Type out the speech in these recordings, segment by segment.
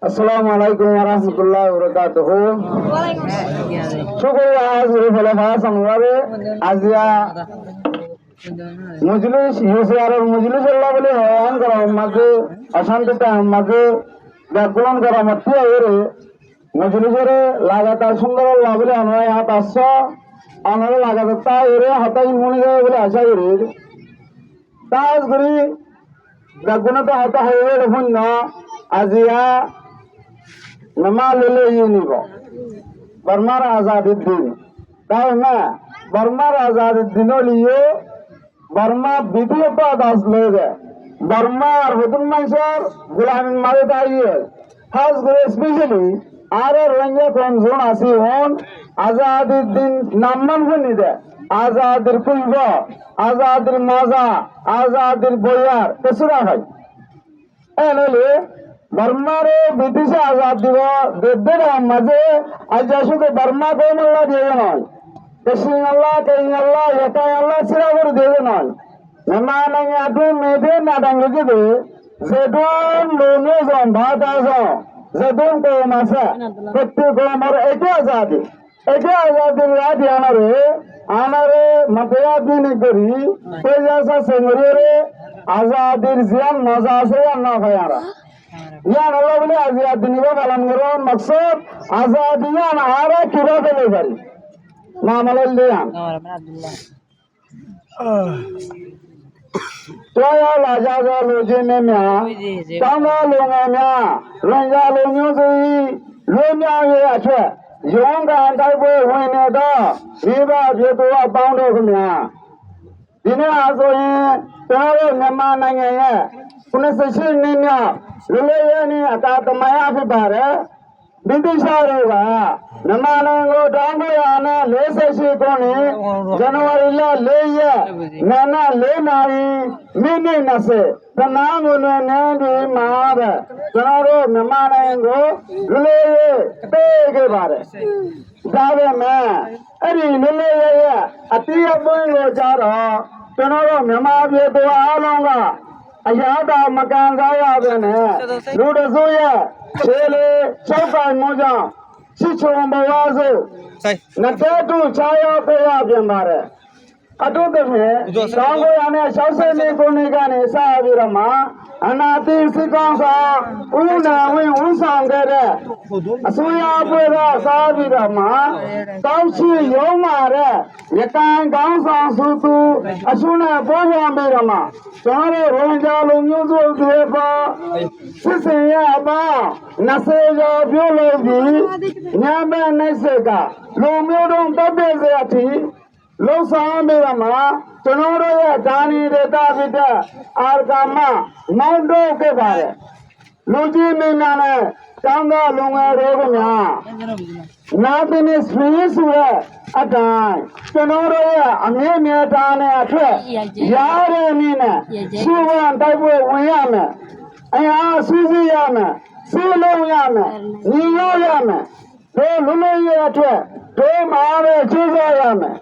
Assalamualaikum warahmatullahi wabarakatuh. Syukurlah seluruh ulama samawati Asia Mujlis Yusuf Mujlis Allah boleh hewan kalau maju asantita maju dakulan kalau mati air Mujlis air lagatar sungguh Allah boleh anu ya tasya anu lagatar air hatta imuni boleh asa air tas guri dakulan tu hatta air pun na Asia nama lele ini bo Burma Azaduddin tahu na Burma Azaduddin liyo Burma bidiyo pa das lege Burma Rudun Mansur Gulam Malik Ayel has especially are Ranga from zone asi on Azaduddin namman hunide Azadir Kulba Azadir Maza Azadir Boyar kesura hai enele Burma re British आजाद दिवो देदे ना मजे आजाशु के Burma को मल्ला दिए ना कश्मीर अल्लाह कहीं अल्लाह यका अल्लाह सिरावर दिए ना नमाने यादों में दे ना डंगे दे ज़ेडोन लोने ज़ोन बात आज़ो ज़ेडोन को मसा कत्ते को मर एके आजादी याद आना रे मतया दिन करी कोई जैसा सेंगरी रे आजादी ज़ियान मज़ा से अन्ना खयारा यान Allah boleh azad niwa balam ngoro maksud azadiyan ara kira dele bari namalliyan toya lajaga loje me mya tama longa mya ranja lonyo sui lomya ye athe yonga andai bo win ne da niba pye to a paung do khmya dine a so yin taro Myanmar nangan ye 98 နှစ်မြောက်လူလေးရင်းအတာတမယဖြစ်ပါတယ်ဗြိတိရှတွေကမြန်မာနိုင်ငံကို1948ခုနှစ်ဇန်နဝါရီလ4ရက်နာန4နာရီမိနစ်20တနင်္ဂနွေနေ့ဒီမှာပဲကျွန်တော်တို့မြန်မာနိုင်ငံကိုလူလေးရပေးခဲ့ပါတယ်ဒါပေမဲ့အဲ့ဒီလူလေးရရဲ့အတိအပွင့်ကိုကြတော့ကျွန်တော်တို့မြန်မာပြည်သူအားလုံးကအရာတာမကန်စားရပဲနဲ့လူတစိုးရဲ့ခြေလေ၆ပိုင်မှုကြောင့်ချစ်ချုံဘဝစုငတဲ့တူချာရောက်ပြရပြန်ပါတယ်အတုတဖြင့်1960ခုနှစ်ကနေစပြီးတော့မှအနာတိစစ်ကောင်းဆောင်ဦးနာဝင်းဦးဆောင်ခဲ့တဲ့အစိုးရအဖွဲ့ကစားပြီးတော့မှတောက်ရှိရုံးမာတဲ့ရကန်ကောင်းဆောင်စုသူအရှုံးနဲ့ပေါ်ပေါ်ပြီးတော့မှကျွန်တော်တို့ဝန်ကြောလူမျိုးစုတွေပေါ်စစ်စင်ရပါ20ကျော်ပြုလုပ်ပြီးညမဲ့နိုင်စက်ကလူမျိုးတုံးတပ်ပြည့်စရာတီလုံးဆောင်ပြီးတော့မှကျွန်တော်တို့ရဲ့ဒါနီဒေတာဖြစ်တဲ့အာရကမမောင်းတော့ခဲ့ပါတယ်လူကြီးမင်းများနဲ့တောင်းတော့လုံငယ်တွေခင်ဗျာနာသင်းစပင်းဆိုတဲ့အတိုင်းကျွန်တော်တို့ရဲ့အမြင့်မြတ်တာနဲ့အထက်ရားရမင်းနဲ့ရှုဝန်တိုက်ပွဲဝင်ရမယ်အရာစူးစီးရမယ်စီးလုံးရမယ်ညီညွတ်ရမယ်တို့လူလူရဲ့အထက်တို့မှာပဲကျိုးစားရမယ်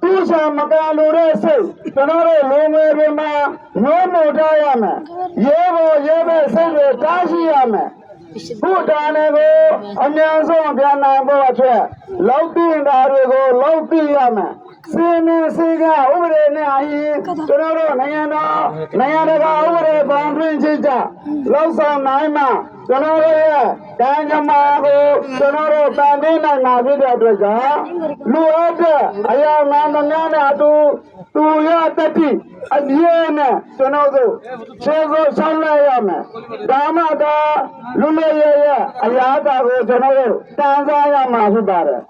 သူ့ဆံမကလိုတဲ့စိတ်ကျွန်တော်တို့လူငယ်တွေမှာငိုးမို့ထားရမယ်ရဲဘော်ရဲဘက်စိတ်တွေတားရှိရမယ်ဘုဒ္ဓနဲ့ကိုအများဆုံးပြန်နိုင်ဖို့အတွက်လောက်တင်တာတွေကိုလောက်ပြရမယ်စေမင်းစေကဥပဒေနဲ့အရင်ကျွန်တော်တို့နိုင်ငံတကာဥပဒေပေါင်းတွင်ချစ်ကြလောက်ဆောင်နိုင်မှကျွန်တော်တို့ရဲ့ကံကြမ္မာကိုကျွန်တော်တို့တန်တင်းနိုင်မှာဖြစ်တဲ့အတွက်ကြောင့်လူအပ်တဲ့အရာမှန်သမျှနဲ့အတူသူရတတိအမြဲနဲ့ကျွန်တော်တို့ခြေကိုဆောင်လိုက်ရမယ်ဒါမှသာလူလေးရဲ့အရာတာကိုကျွန်တော်တို့တန်စားရမှာဖြစ်ပါတယ်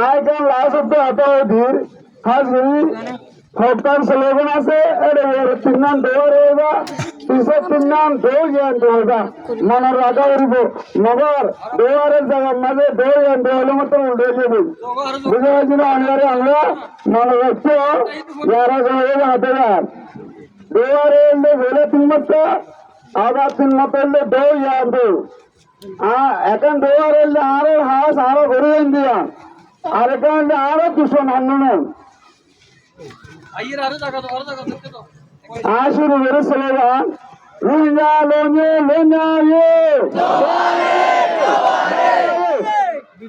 I last of the author has been hotel slogan से अरे तिन्नान दो रहेगा इसे तिन्नान दो जन रहेगा मानो राजा उनको मगर दो वाले जगह मजे दो जन दो लोग तो उड़े ले भी बुझे जिना अंगला मानो बच्चे यारा जगह आते हैं दो वाले ले बोले तिन्मत आधा तिन्मत ले दो यार दो एकन दो वाले ले आरे हाँ सारो घुरे इंडिया आरेकन आरो दुश्मन हन्नों आशिर मेरे सलेगा ရင်ကြလိုမျိုးလွင်မြောက်ရေး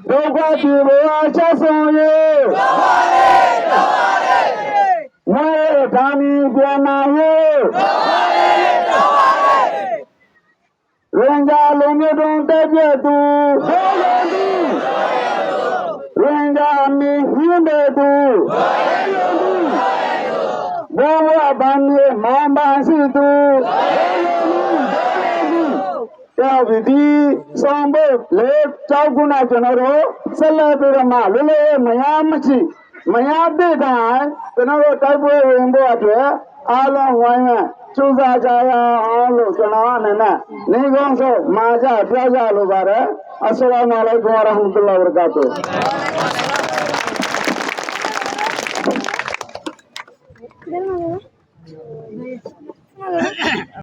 ဒုက္ခပြေပေါ်ချက်ဆုံးရေးဝဲဓာမီပြန်နာရေးရင်ကြလိုမျိုးတုံးတက်ပြသူရင်ကြမီဟင်းတဲ့သူဘောဝဗန်မြေမောင်ပါရှိသူရောက်ပြီဆောင်ဖို့လေကြောက်ကုနာကျွန်တော်တို့ဆက်လက်ပြီးတော့မှလွယ်လွယ်မရမရှိမရတဲ့တိုင်းကျွန်တော်တို့တိုက်ပွဲဝင်ဖို့အတွက်အားလုံးဝိုင်းဝန်းစူးစမ်းကြရအောင်လို့ကျွန်တော်အနေနဲ့နေကောင်းဆုံးမာကြပြောကြလိုပါတယ်အစ္စလာမ်အလိုင်ကွမ်ဝရဟ်မတုလ္လာဟ်ဝဘရကာတူ